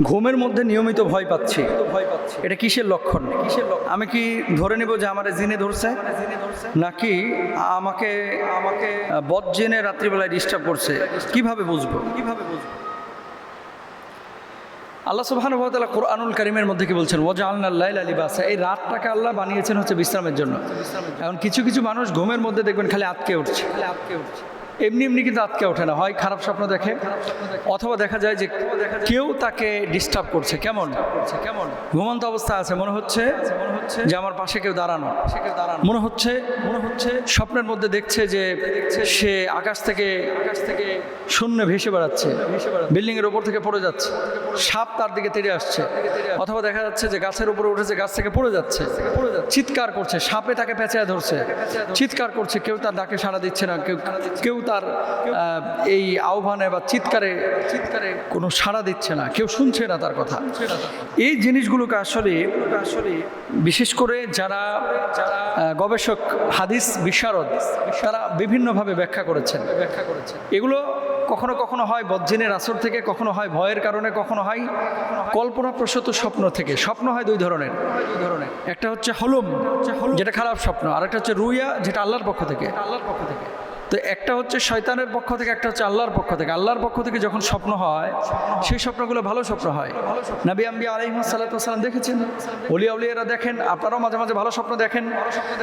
ঘুমের মধ্যে নিয়মিত ভয় পাচ্ছি, এটা কিসের লক্ষণ? আমি কি ধরে নেব যে আমার জিনে ধরছে, নাকি আমাকে বজ্জিনে রাত্রিবেলায় ডিস্টার্ব করছে? কিভাবে বুঝবো? আল্লাহ সুবহানাহু ওয়া তাআলা কুরআনুল কারীমের মধ্যে কি বলছেন? ওয়াজআলনাল লাইলা লিবাসা। এই রাতটাকে আল্লাহ বানিয়েছেন হচ্ছে বিশ্রামের জন্য। এখন কিছু কিছু মানুষ ঘুমের মধ্যে দেখবেন খালি আটকে উঠছে, এমনি এমনি কিন্তু আটকে ওঠে না, হয় খারাপ স্বপ্ন দেখে অথবা দেখা যায় যে কেউ তাকে ডিস্টার্ব করছে। কেমন ঘুমন্ত অবস্থা আছে, মনে হচ্ছে যে আমার পাশে কেউ দাঁড়ানো, মনে হচ্ছে স্বপ্নের মধ্যে দেখছে যে সে আকাশ থেকে শূন্য ভেসে বেড়াচ্ছে, বিল্ডিং এর উপর থেকে পড়ে যাচ্ছে, সাপ তার দিকে তেড়ে আসছে, অথবা দেখা যাচ্ছে যে গাছের উপরে উঠেছে, গাছ থেকে পড়ে যাচ্ছে, চিৎকার করছে, সাপে তাকে পেঁচায় ধরছে, চিৎকার করছে, কেউ তার ডাকে সাড়া দিচ্ছে না, কেউ তার এই আহ্বানে বা চিৎকারে কোনো সাড়া দিচ্ছে না, কেউ শুনছে না তার কথা। এই জিনিসগুলোকে আসলে বিশেষ করে যারা গবেষক, হাদিস বিশারদ, তারা বিভিন্নভাবে ব্যাখ্যা করেছেন। এগুলো কখনো কখনো হয় বজ্জিনের আসর থেকে, কখনো হয় ভয়ের কারণে, কখনো হয় কল্পনাপ্রসূত স্বপ্ন থেকে। স্বপ্ন হয় দুই ধরনের, একটা হচ্ছে হলম, যেটা খারাপ স্বপ্ন, আর একটা হচ্ছে রুইয়া, যেটা আল্লাহর পক্ষ থেকে। তো একটা হচ্ছে শয়তানের পক্ষ থেকে, একটা হচ্ছে আল্লাহর পক্ষ থেকে। আল্লাহর পক্ষ থেকে যখন স্বপ্ন হয়, সেই স্বপ্নগুলো ভালো স্বপ্ন হয়। নবী আম্বিয়া আলাইহিস সালাতু ওয়াস সালাম দেখেছেন, ওলিয়া উলিয়ারা দেখেন, আপনারাও মাঝে মাঝে ভালো স্বপ্ন দেখেন।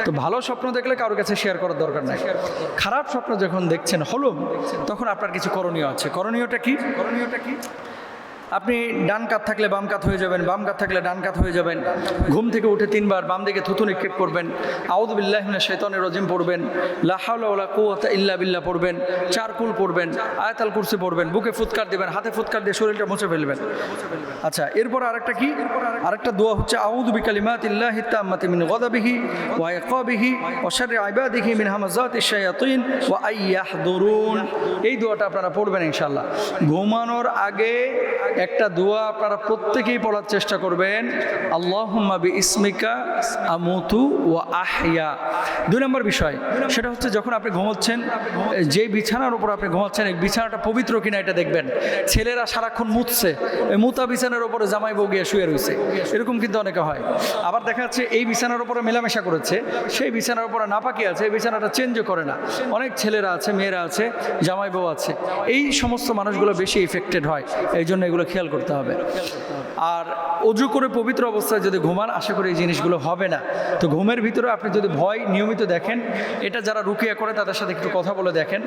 তো ভালো স্বপ্ন দেখলে কারোর কাছে শেয়ার করার দরকার নাই। খারাপ স্বপ্ন যখন দেখছেন, হলম, তখন আপনার কিছু করণীয় আছে। করণীয়টা কি? আপনি ডান কাত থাকলে বাম কাত হয়ে যাবেন, বাম কাত থাকলে ডান কাত হয়ে যাবেন। ঘুম থেকে উঠে 3 বার বাম দিকে থুতু নিক্ষেপ করবেন, আউযু বিল্লাহি মিনাশ শাইতানির রাজিম পড়বেন, লা হাওলা ওয়ালা কুওয়াতা ইল্লা বিল্লাহ পড়বেন, 4 কুল পড়বেন, আয়াতুল কুরসি পড়বেন, বুকে ফুৎকার দিবেন, হাতে ফুৎকার দিয়ে শরীরটা মুছে ফেলবেন। আচ্ছা, এরপর আরেকটা কি? আরেকটা দোয়া হচ্ছে আউযু বিকালিমাতিল্লাহি তাম্মাতি মিন গাযাবিহি ওয়া ইকাবিহি ওয়া শাররি ইবাদিহি মিন হামাযাতিশ শায়াতিন ওয়া আইয়াহদুরুন। এই দোয়াটা আপনারা পড়বেন ইনশাআল্লাহ। ঘুমানোর আগে একটা দোয়া আপনারা প্রত্যেকেই পড়ার চেষ্টা করবেন, আল্লাহুম্মা বিইসমিকা আমুতু ওয়া আহইয়া। 2 নম্বর বিষয়, সেটা হচ্ছে যখন আপনি ঘুমোচ্ছেন, যে বিছানার উপর আপনি ঘুমাচ্ছেন, এই বিছানাটা পবিত্র কিনা এটা দেখবেন। ছেলেরা সারাক্ষণ মুতছে, এই মুতা বিছানার উপরে জামাই বউ গিয়ে শুয়ে রয়েছে, এরকম কিন্তু অনেকে হয়। আবার দেখা যাচ্ছে এই বিছানার উপরে মেলামেশা করেছে, সেই বিছানার উপরে নাপাকি আছে, এই বিছানাটা চেঞ্জও করে না। অনেক ছেলেরা আছে, মেয়েরা আছে, জামাই বউ আছে, এই সমস্ত মানুষগুলো বেশি ইফেক্টেড হয়। এই জন্য এগুলো খেয়াল করতে হবে। আর অজু করে পবিত্র অবস্থায় যদি ঘুমান, আশা করি এই জিনিসগুলো হবে না। তো ঘুমের ভিতরে আপনি যদি ভয় নিয়মিত দেখেন, এটা যারা রুকিয়া করে তাদের সাথে একটু কথা বলে দেখেন।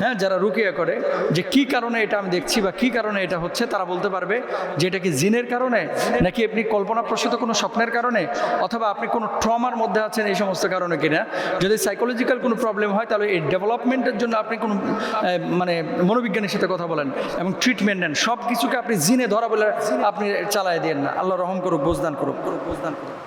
হ্যাঁ, যারা রুকিয়া করে যে কি কারণে এটা আমি দেখছি বা কি কারণে এটা হচ্ছে, তারা বলতে পারবে যে এটা কি জিনের কারণে, নাকি আপনি কল্পনাপ্রসূত কোনো স্বপ্নের কারণে, অথবা আপনি কোনো ট্রমার মধ্যে আছেন, এই সমস্ত কারণে কিনা। যদি সাইকোলজিক্যাল কোনো প্রবলেম হয়, তাহলে এই ডেভেলপমেন্টের জন্য আপনি কোনো মনোবিজ্ঞানীর সাথে কথা বলেন এবং ট্রিটমেন্ট নেন। সব কিছুকে আপনি জিনে ধরা বলে আপনি চালায় দেন না। আল্লাহ রহম করুক, বুঝদান করুক।